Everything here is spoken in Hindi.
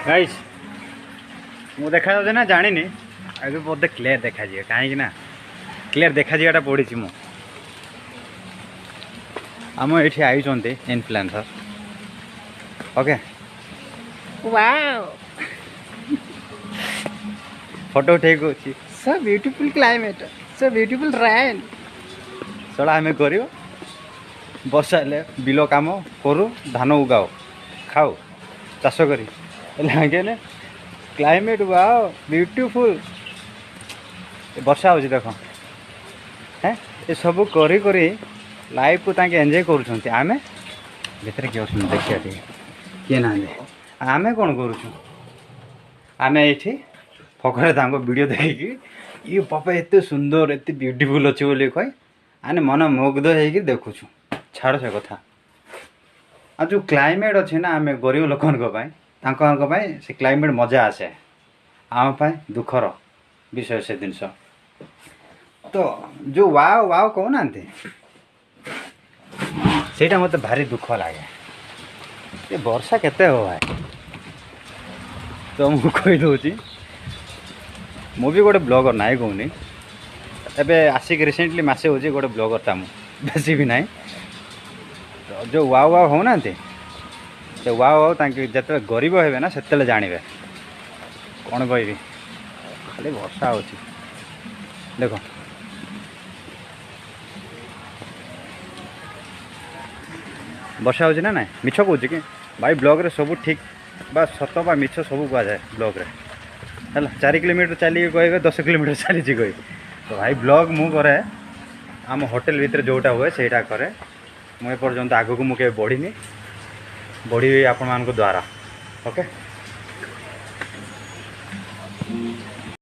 गाइस मु देखा जाऊँ ना जानी अभी बोधे क्लीयर देखा कहीं ना क्लीयर देखा जाटा पड़ी मु आम ये आई इनफ्लुएंसर ओके वाओ फोटो उठेक अच्छी so beautiful climate so beautiful rain सड़ा आम कर बर्षा हेले बिल कम करू धान उगाओ खाओ चाष करी क्लाइमेट वाओ ब्यूटीफुल वर्षा हो देख हैं ये सब करी करी लाइफ को ताके एंजॉय करूछंती आमे भीतर किए अछन देखिया किए ना आमे कौन करूछु आमे एठी फकरे तांको वीडियो देखिकी ये पापा एते सुंदर एते ब्यूटीफुल अछि बोली कहि आने मन मुग्ध होइकी देखुछु छाड़ से कथा आ जो क्लाइमेट अच्छे ना आम गरीब लोक से क्लाइमेट मजा आसे आम दुखर विषय से जिनस तो जो वाव वाव कहना से मत भारी दुख लगे ये वर्षा केते हो भाई तो मुझे कहीदे मु भी गोटे ब्लॉगर नाई कहूनी एबे आसिक रिसेंटली मसे हो गोटे ब्लॉगरटा बेसी भी नाई तो जो वाव वाव होना तो वाव वाव जिते गरीब हे ना से जानवे कौन कह खाली वर्षा हो देख वर्षा हो ना मिछ कौच कि भाई ब्लॉग रे सब ठीक बा सत बा मिछ सब कह जाए ब्लॉग रे है 4 किलोमीटर चलिए कहे 10 किलोमीटर चली कहे तो भाई ब्लॉग मु करे आम होटेल भितर जोटा हुए सेटा करे मुझे पर्यंत आग को मुझे बढ़ी आपण मान द्वारा ओके।